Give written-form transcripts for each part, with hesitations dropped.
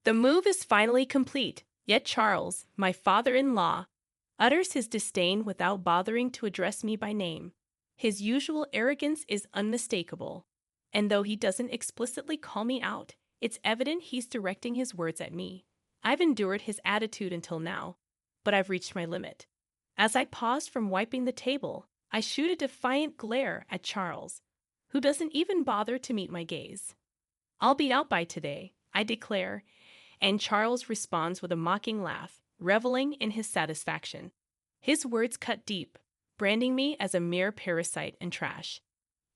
The move is finally complete, yet Charles, my father-in-law, utters his disdain without bothering to address me by name. His usual arrogance is unmistakable, and though he doesn't explicitly call me out, it's evident he's directing his words at me. I've endured his attitude until now, but I've reached my limit. As I pause from wiping the table, I shoot a defiant glare at Charles, who doesn't even bother to meet my gaze. "I'll be out by today," I declare, and Charles responds with a mocking laugh, reveling in his satisfaction. His words cut deep, branding me as a mere parasite and trash.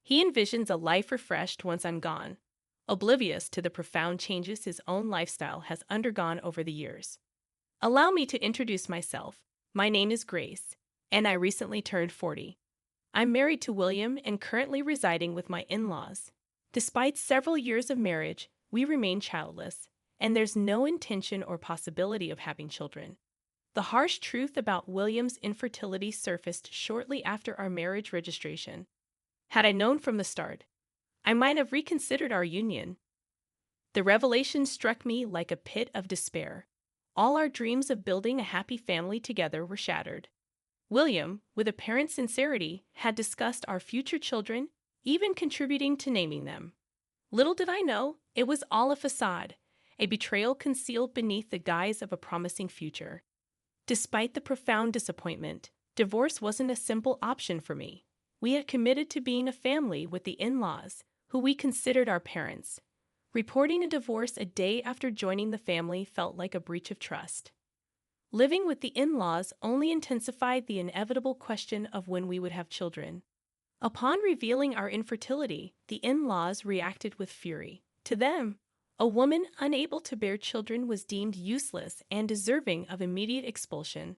He envisions a life refreshed once I'm gone, oblivious to the profound changes his own lifestyle has undergone over the years. Allow me to introduce myself. My name is Grace, and I recently turned 40. I'm married to William and currently residing with my in-laws. Despite several years of marriage, we remain childless, and there's no intention or possibility of having children. The harsh truth about William's infertility surfaced shortly after our marriage registration. Had I known from the start, I might have reconsidered our union. The revelation struck me like a pit of despair. All our dreams of building a happy family together were shattered. William, with apparent sincerity, had discussed our future children, even contributing to naming them. Little did I know, it was all a facade, a betrayal concealed beneath the guise of a promising future. Despite the profound disappointment, divorce wasn't a simple option for me. We had committed to being a family with the in-laws, who we considered our parents. Reporting a divorce a day after joining the family felt like a breach of trust. Living with the in-laws only intensified the inevitable question of when we would have children. Upon revealing our infertility, the in-laws reacted with fury. To them, a woman unable to bear children was deemed useless and deserving of immediate expulsion.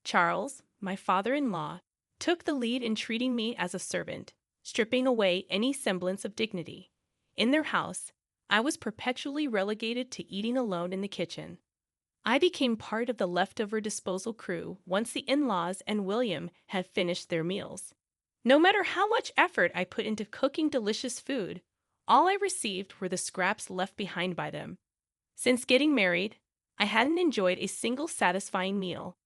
Charles, my father-in-law, took the lead in treating me as a servant, stripping away any semblance of dignity. In their house, I was perpetually relegated to eating alone in the kitchen. I became part of the leftover disposal crew once the in-laws and William had finished their meals. No matter how much effort I put into cooking delicious food, all I received were the scraps left behind by them. Since getting married, I hadn't enjoyed a single satisfying meal.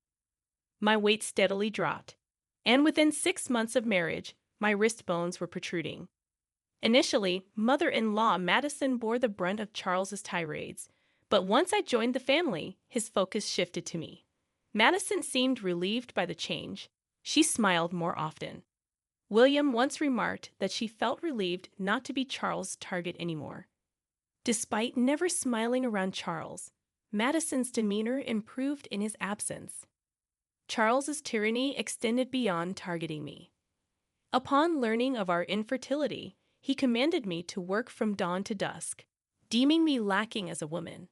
My weight steadily dropped, and within 6 months of marriage, my wrist bones were protruding. Initially, mother-in-law Madison bore the brunt of Charles's tirades, but once I joined the family, his focus shifted to me. Madison seemed relieved by the change. She smiled more often. William once remarked that she felt relieved not to be Charles' target anymore. Despite never smiling around Charles, Madison's demeanor improved in his absence. Charles's tyranny extended beyond targeting me. Upon learning of our infertility, he commanded me to work from dawn to dusk, deeming me lacking as a woman.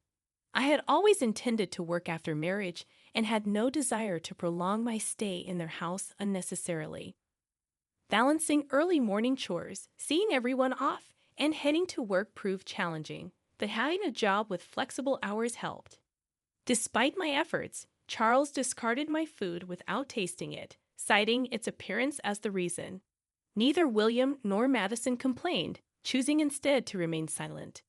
I had always intended to work after marriage and had no desire to prolong my stay in their house unnecessarily. Balancing early morning chores, seeing everyone off, and heading to work proved challenging, but having a job with flexible hours helped. Despite my efforts, Charles discarded my food without tasting it, citing its appearance as the reason. Neither William nor Madison complained, choosing instead to remain silent.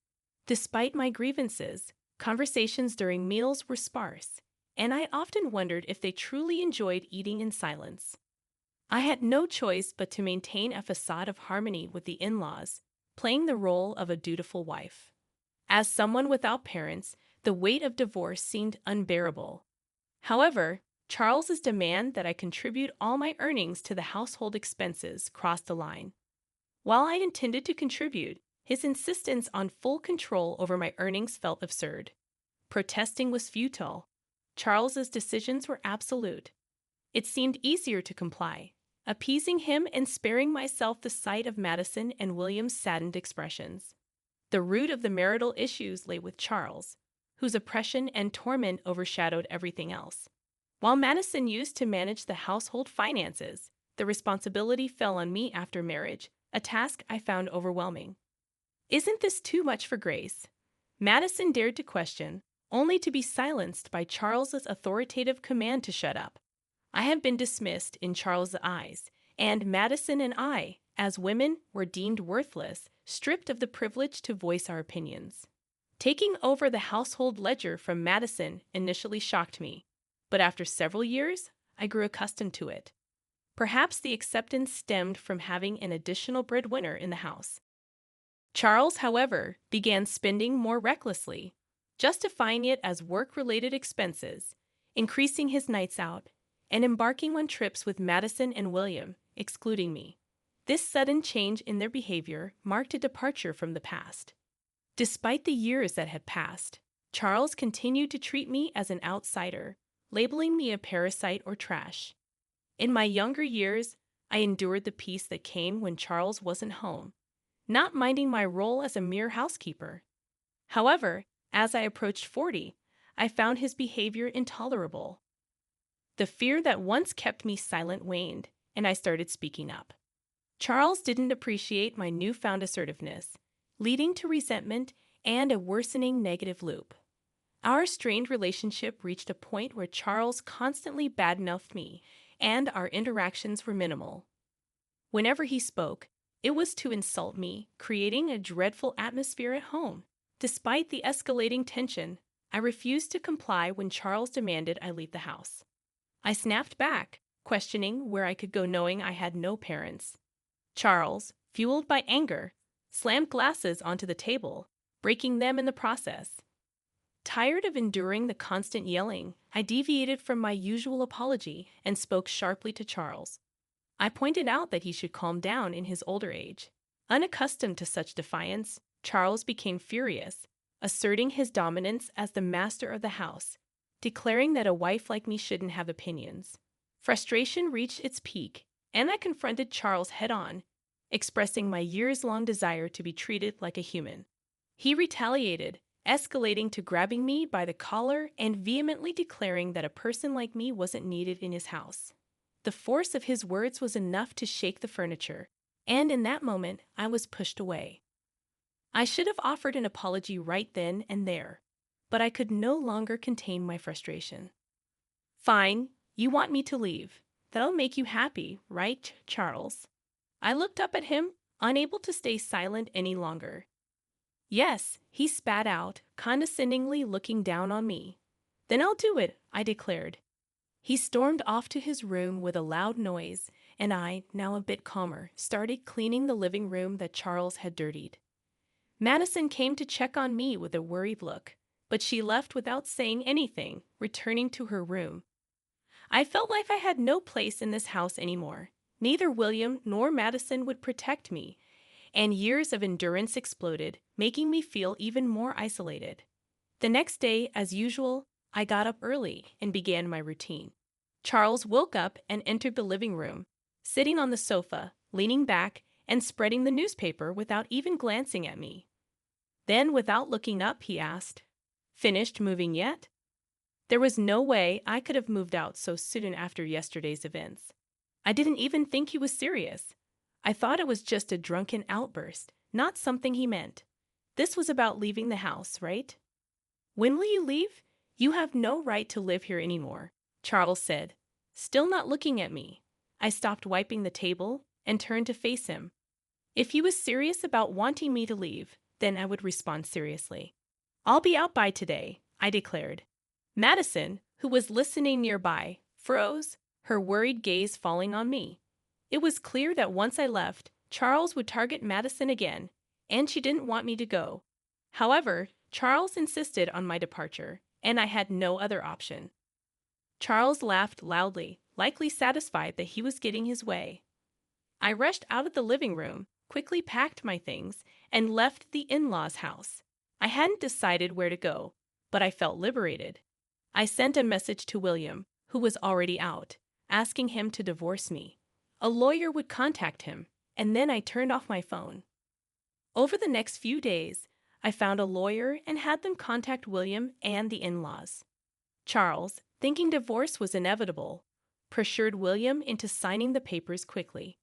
Despite my grievances, conversations during meals were sparse, and I often wondered if they truly enjoyed eating in silence. I had no choice but to maintain a facade of harmony with the in-laws, playing the role of a dutiful wife. As someone without parents, the weight of divorce seemed unbearable. However, Charles's demand that I contribute all my earnings to the household expenses crossed the line. While I intended to contribute, his insistence on full control over my earnings felt absurd. Protesting was futile. Charles's decisions were absolute. It seemed easier to comply, appeasing him and sparing myself the sight of Madison and William's saddened expressions. The root of the marital issues lay with Charles, whose oppression and torment overshadowed everything else. While Madison used to manage the household finances, the responsibility fell on me after marriage, a task I found overwhelming. "Isn't this too much for Grace?" Madison dared to question, only to be silenced by Charles's authoritative command to shut up. I have been dismissed in Charles's eyes, and Madison and I, as women, were deemed worthless, stripped of the privilege to voice our opinions. Taking over the household ledger from Madison initially shocked me, but after several years, I grew accustomed to it. Perhaps the acceptance stemmed from having an additional breadwinner in the house. Charles, however, began spending more recklessly, justifying it as work-related expenses, increasing his nights out, and embarking on trips with Madison and William, excluding me. This sudden change in their behavior marked a departure from the past. Despite the years that had passed, Charles continued to treat me as an outsider, labeling me a parasite or trash. In my younger years, I endured the peace that came when Charles wasn't home, not minding my role as a mere housekeeper. However, as I approached 40, I found his behavior intolerable. The fear that once kept me silent waned, and I started speaking up. Charles didn't appreciate my newfound assertiveness, leading to resentment and a worsening negative loop. Our strained relationship reached a point where Charles constantly badmouthed me, and our interactions were minimal. Whenever he spoke, it was to insult me, creating a dreadful atmosphere at home. Despite the escalating tension, I refused to comply when Charles demanded I leave the house. I snapped back, questioning where I could go knowing I had no parents. Charles, fueled by anger, slammed glasses onto the table, breaking them in the process. Tired of enduring the constant yelling, I deviated from my usual apology and spoke sharply to Charles. I pointed out that he should calm down in his older age. Unaccustomed to such defiance, Charles became furious, asserting his dominance as the master of the house, declaring that a wife like me shouldn't have opinions. Frustration reached its peak, and I confronted Charles head-on, expressing my years-long desire to be treated like a human. He retaliated, escalating to grabbing me by the collar and vehemently declaring that a person like me wasn't needed in his house. The force of his words was enough to shake the furniture, and in that moment, I was pushed away. I should have offered an apology right then and there, but I could no longer contain my frustration. "Fine, you want me to leave. That'll make you happy, right, Charles?" I looked up at him, unable to stay silent any longer. "Yes," he spat out, condescendingly looking down on me. "Then I'll do it," I declared. He stormed off to his room with a loud noise, and I, now a bit calmer, started cleaning the living room that Charles had dirtied. Madison came to check on me with a worried look, but she left without saying anything, returning to her room. I felt like I had no place in this house anymore. Neither William nor Madison would protect me, and years of endurance exploded, making me feel even more isolated. The next day, as usual, I got up early and began my routine. Charles woke up and entered the living room, sitting on the sofa, leaning back, and spreading the newspaper without even glancing at me. Then, without looking up, he asked, "Finished moving yet?" There was no way I could have moved out so soon after yesterday's events. I didn't even think he was serious. I thought it was just a drunken outburst, not something he meant. This was about leaving the house, right? "When will you leave? You have no right to live here anymore," Charles said, still not looking at me. I stopped wiping the table and turned to face him. If he was serious about wanting me to leave, then I would respond seriously. "I'll be out by today," I declared. Madison, who was listening nearby, froze, her worried gaze falling on me. It was clear that once I left, Charles would target Madison again, and she didn't want me to go. However, Charles insisted on my departure, and I had no other option. Charles laughed loudly, likely satisfied that he was getting his way. I rushed out of the living room, quickly packed my things, and left the in-laws' house. I hadn't decided where to go, but I felt liberated. I sent a message to William, who was already out, asking him to divorce me. A lawyer would contact him, and then I turned off my phone. Over the next few days, I found a lawyer and had them contact William and the in-laws. Charles, thinking divorce was inevitable, pressured William into signing the papers quickly.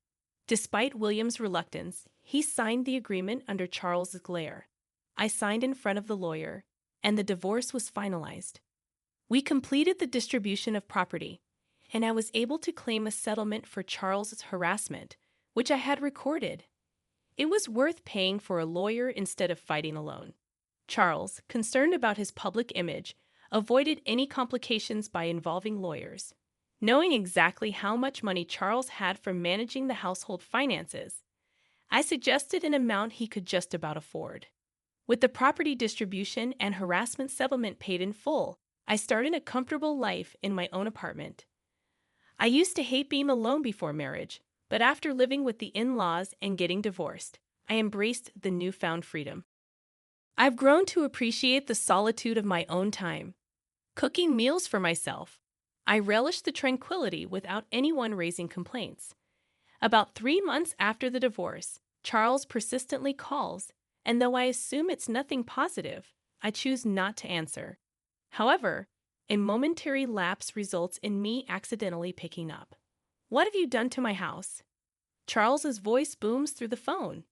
Despite William's reluctance, he signed the agreement under Charles's glare. I signed in front of the lawyer, and the divorce was finalized. We completed the distribution of property, and I was able to claim a settlement for Charles's harassment, which I had recorded. It was worth paying for a lawyer instead of fighting alone. Charles, concerned about his public image, avoided any complications by involving lawyers. Knowing exactly how much money Charles had from managing the household finances, I suggested an amount he could just about afford. With the property distribution and harassment settlement paid in full, I started a comfortable life in my own apartment. I used to hate being alone before marriage, but after living with the in-laws and getting divorced, I embraced the newfound freedom. I've grown to appreciate the solitude of my own time, cooking meals for myself. I relish the tranquility without anyone raising complaints. About 3 months after the divorce, Charles persistently calls, and though I assume it's nothing positive, I choose not to answer. However, a momentary lapse results in me accidentally picking up. "What have you done to my house?" Charles's voice booms through the phone.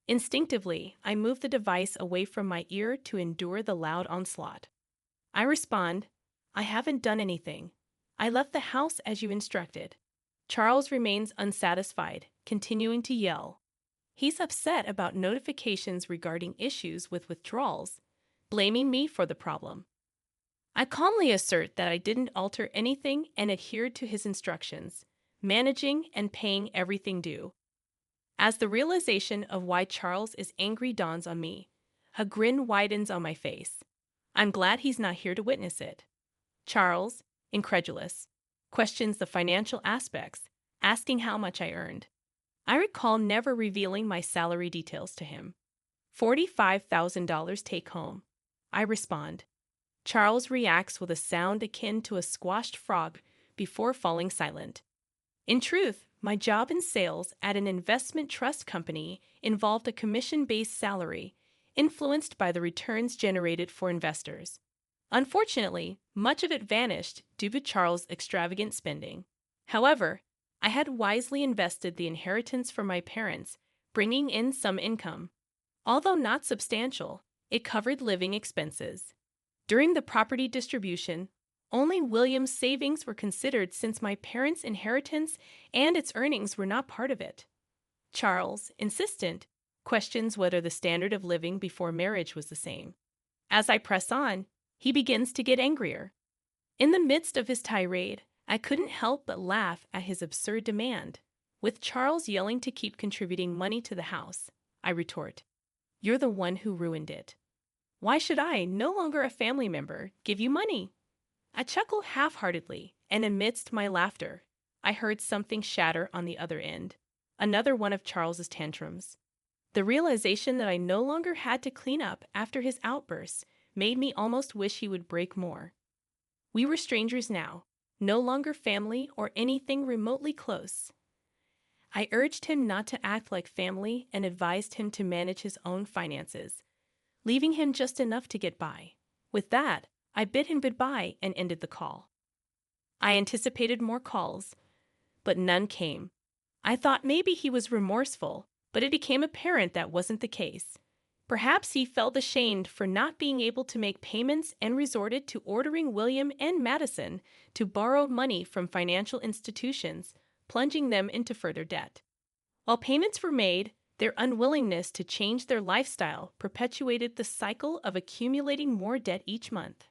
Instinctively, I move the device away from my ear to endure the loud onslaught. I respond, "I haven't done anything. I left the house as you instructed." Charles remains unsatisfied, continuing to yell. He's upset about notifications regarding issues with withdrawals, blaming me for the problem. I calmly assert that I didn't alter anything and adhered to his instructions, managing and paying everything due. As the realization of why Charles is angry dawns on me, a grin widens on my face. I'm glad he's not here to witness it. Charles, incredulous, questions the financial aspects, asking how much I earned. I recall never revealing my salary details to him. $45,000 take home. I respond. Charles reacts with a sound akin to a squashed frog before falling silent. In truth, my job in sales at an investment trust company involved a commission-based salary, influenced by the returns generated for investors. Unfortunately, much of it vanished due to Charles' extravagant spending. However, I had wisely invested the inheritance from my parents, bringing in some income. Although not substantial, it covered living expenses. During the property distribution, only William's savings were considered since my parents' inheritance and its earnings were not part of it. Charles, insistent, questions whether the standard of living before marriage was the same. As I press on, he begins to get angrier. In the midst of his tirade, I couldn't help but laugh at his absurd demand. With Charles yelling to keep contributing money to the house, I retort, "You're the one who ruined it. Why should I, no longer a family member, give you money?" I chuckle half-heartedly, and amidst my laughter, I heard something shatter on the other end. Another one of Charles's tantrums. The realization that I no longer had to clean up after his outbursts made me almost wish he would break more. We were strangers now, no longer family or anything remotely close. I urged him not to act like family and advised him to manage his own finances, leaving him just enough to get by. With that, I bid him goodbye and ended the call. I anticipated more calls, but none came. I thought maybe he was remorseful, but it became apparent that wasn't the case. Perhaps he felt ashamed for not being able to make payments and resorted to ordering William and Madison to borrow money from financial institutions, plunging them into further debt. While payments were made, their unwillingness to change their lifestyle perpetuated the cycle of accumulating more debt each month.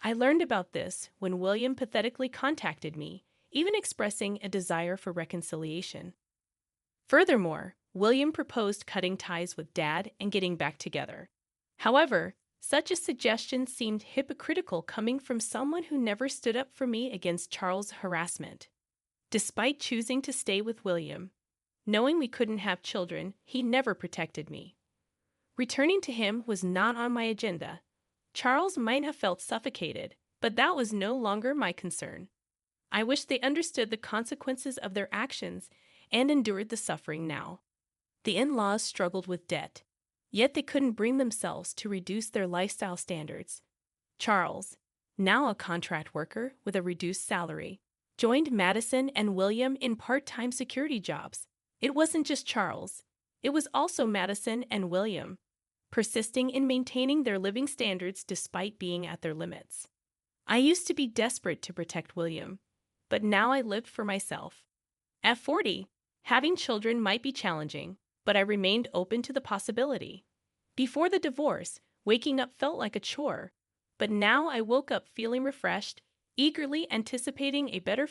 I learned about this when William pathetically contacted me, even expressing a desire for reconciliation. Furthermore, William proposed cutting ties with Dad and getting back together. However, such a suggestion seemed hypocritical coming from someone who never stood up for me against Charles' harassment. Despite choosing to stay with William, knowing we couldn't have children, he never protected me. Returning to him was not on my agenda. Charles might have felt suffocated, but that was no longer my concern. I wish they understood the consequences of their actions and endured the suffering now. The in-laws struggled with debt, yet they couldn't bring themselves to reduce their lifestyle standards. Charles, now a contract worker with a reduced salary, joined Madison and William in part-time security jobs. It wasn't just Charles. It was also Madison and William, persisting in maintaining their living standards despite being at their limits. I used to be desperate to protect William, but now I lived for myself. At 40, having children might be challenging, but I remained open to the possibility. Before the divorce, Waking up felt like a chore, but now I woke up feeling refreshed, eagerly anticipating a better